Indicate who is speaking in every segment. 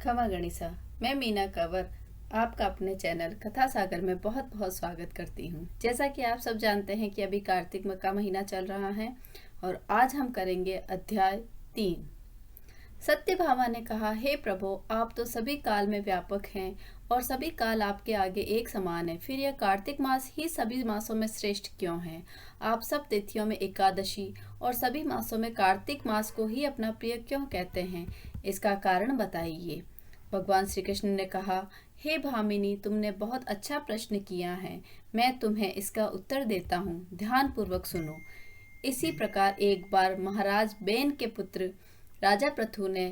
Speaker 1: खमा गणिसा। मैं मीना कंवर आपका अपने चैनल कथा सागर में बहुत बहुत स्वागत करती हूँ। जैसा कि आप सब जानते हैं कि अभी कार्तिक का महीना चल रहा है और आज हम करेंगे अध्याय 3। सत्यभामा ने कहा, हे प्रभु, आप तो सभी काल में व्यापक हैं और सभी काल आपके आगे एक समान है। फिर यह कार्तिक मास ही सभी मासों में श्रेष्ठ क्यों है? आप सब तिथियों में एकादशी और सभी मासों में कार्तिक मास को ही अपना प्रिय क्यों कहते हैं? इसका कारण बताइए। भगवान श्री कृष्ण ने कहा, हे भामिनी, तुमने बहुत अच्छा प्रश्न किया है। मैं तुम्हें इसका उत्तर देता हूँ, ध्यान पूर्वक सुनो। इसी प्रकार एक बार महाराज बेन के पुत्र राजा पृथु ने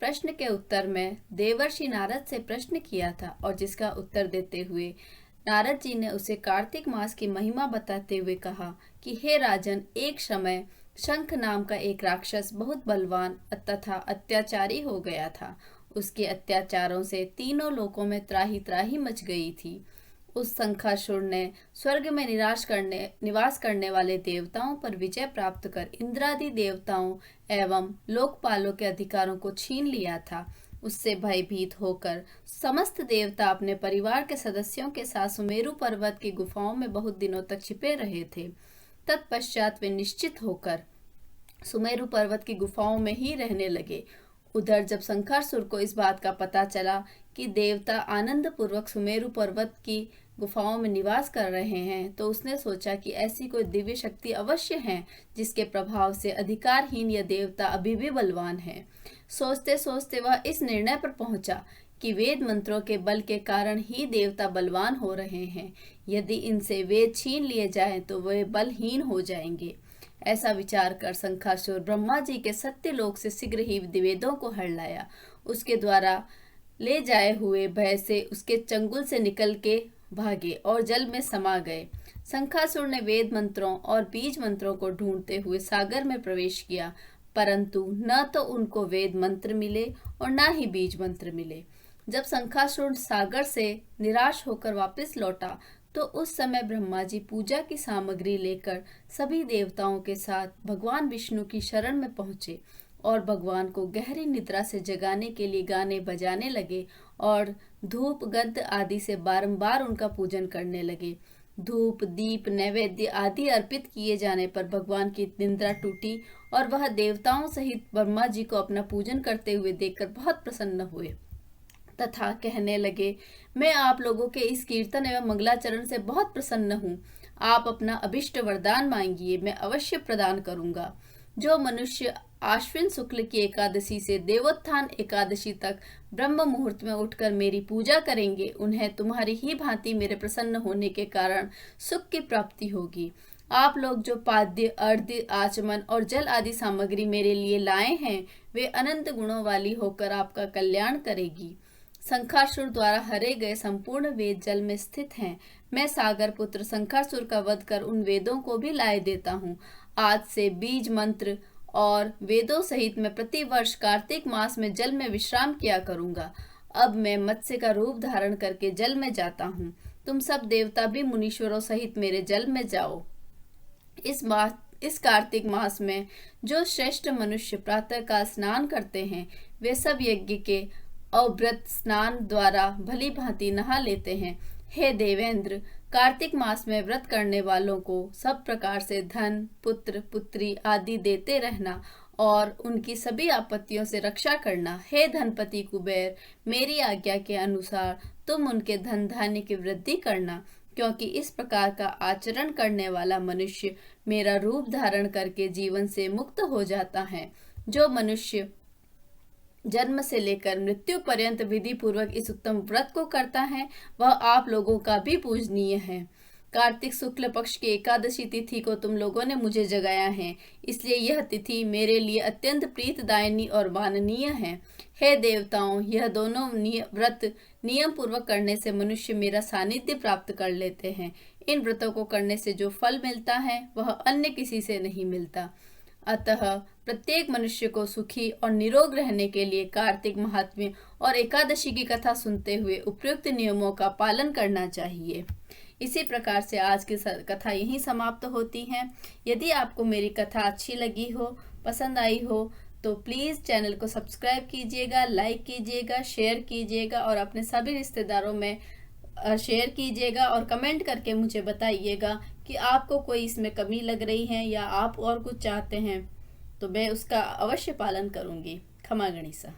Speaker 1: प्रश्न के उत्तर में देवर्षि नारद से प्रश्न किया था और जिसका उत्तर देते हुए नारद जी ने उसे कार्तिक मास की महिमा बताते हुए कहा कि हे राजन, एक समय शंख नाम का एक राक्षस बहुत बलवान तथा अत्याचारी हो गया था। उसके अत्याचारों से तीनों लोकों में त्राही त्राही मच गई थी। उस शंखासुर ने स्वर्ग में निवास करने वाले देवताओं पर विजय प्राप्त कर इंद्रादि देवताओं एवं लोकपालों के अधिकारों को छीन लिया था। उससे भयभीत होकर समस्त देवता अपने परिवार के सदस्यों के साथ सुमेरु पर्वत की गुफाओं में बहुत दिनों तक छिपे रहे थे। तत्पश्चात वे निश्चित होकर सुमेरु पर्वत की गुफाओं में ही रहने लगे। उधर जब शंखासुर को इस बात का पता चला कि देवता आनंद पूर्वक सुमेरु पर्वत की गुफाओं में निवास कर रहे हैं, तो उसने सोचा कि ऐसी कोई दिव्य शक्ति अवश्य है जिसके प्रभाव से अधिकारहीन यह देवता अभी भी बलवान है। सोचते सोचते वह इस निर्णय पर पहुंचा कि वेद मंत्रों के बल के कारण ही देवता बलवान हो रहे हैं। यदि इनसे वेद छीन लिए जाएं तो वे बलहीन हो जाएंगे। ऐसा विचार कर शंखासुर ब्रह्मा जी के सत्यलोक से शीघ्र ही वेदों को हर लाया। उसके द्वारा ले जाए हुए भय से उसके चंगुल से निकल के भागे और जल में समा गए। शंखासुर ने वेद मंत्रों और बीज मंत्रों को ढूंढते हुए सागर में प्रवेश किया, परंतु न तो उनको वेद मंत्र मिले और न ही बीज मंत्र मिले। जब शंखासुर सागर से निराश होकर वापस लौटा तो उस समय ब्रह्मा जी पूजा की सामग्री लेकर सभी देवताओं के साथ भगवान विष्णु की शरण में पहुंचे और भगवान को गहरी निद्रा से जगाने के लिए गाने बजाने लगे और धूप गंध आदि से बारंबार उनका पूजन करने लगे। धूप दीप नैवेद्य आदि अर्पित किए जाने पर भगवान की निद्रा टूटी और वह देवताओं सहित ब्रह्मा जी को अपना पूजन करते हुए देखकर बहुत प्रसन्न हुए तथा कहने लगे, मैं आप लोगों के इस कीर्तन एवं मंगलाचरण से बहुत प्रसन्न हूँ। आप अपना अभिष्ट वरदान मांगिए, मैं अवश्य प्रदान करूंगा। जो मनुष्य आश्विन शुक्ल की एकादशी से देवोत्थान एकादशी तक ब्रह्म मुहूर्त में उठकर मेरी पूजा करेंगे, उन्हें तुम्हारी ही भांति मेरे प्रसन्न होने के कारण सुख की प्राप्ति होगी। आप लोग जो पाद्य अर्घ्य आचमन और जल आदि सामग्री मेरे लिए लाए हैं, वे अनंत गुणों वाली होकर आपका कल्याण करेगी। शंखासुर द्वारा हरे गए संपूर्ण वेद जल में स्थित हैं। मैं सागर पुत्र शंखासुर का वध कर उन वेदों को भी लाए देता हूँ। आज से बीज मंत्र और वेदों सहित मैं प्रति वर्ष कार्तिक मास में जल में विश्राम किया करूंगा। अब मैं मत्स्य का रूप धारण करके जल में जाता हूँ। तुम सब देवता भी मुनीश्वरों सहित मेरे जल में जाओ। इस कार्तिक मास में जो श्रेष्ठ मनुष्य प्रातः काल स्नान करते हैं, वे सब यज्ञ के अव्रत स्नान द्वारा भली भांति नहा लेते हैं। हे देवेंद्र, कार्तिक मास में व्रत करने वालों को सब प्रकार से धन पुत्र पुत्री आदि देते रहना और उनकी सभी आपत्तियों से रक्षा करना। हे धनपति कुबेर, मेरी आज्ञा के अनुसार तुम उनके धन धान्य की वृद्धि करना, क्योंकि इस प्रकार का आचरण करने वाला मनुष्य मेरा रूप धारण करके जीवन से मुक्त हो जाता है। जो मनुष्य जन्म से लेकर मृत्यु पर्यंत विधि पूर्वक इस उत्तम व्रत को करता है, वह आप लोगों का भी पूजनीय है। कार्तिक शुक्ल पक्ष की एकादशी तिथि को तुम लोगों ने मुझे जगाया है, इसलिए यह तिथि मेरे लिए अत्यंत प्रीतदायिनी और माननीय है। हे देवताओं, यह दोनों व्रत नियम पूर्वक करने से मनुष्य मेरा सानिध्य प्राप्त कर लेते हैं। इन व्रतों को करने से जो फल मिलता है वह अन्य किसी से नहीं मिलता। अतः प्रत्येक मनुष्य को सुखी और निरोग रहने के लिए कार्तिक महात्म्य और एकादशी की कथा सुनते हुए उपयुक्त नियमों का पालन करना चाहिए। इसी प्रकार से आज की कथा यहीं समाप्त होती है। यदि आपको मेरी कथा अच्छी लगी हो, पसंद आई हो, तो प्लीज़ चैनल को सब्सक्राइब कीजिएगा, लाइक कीजिएगा, शेयर कीजिएगा और अपने सभी रिश्तेदारों में शेयर कीजिएगा और कमेंट करके मुझे बताइएगा कि आपको कोई इसमें कमी लग रही है या आप और कुछ चाहते हैं, तो मैं उसका अवश्य पालन करूँगी। खमा गणिसा।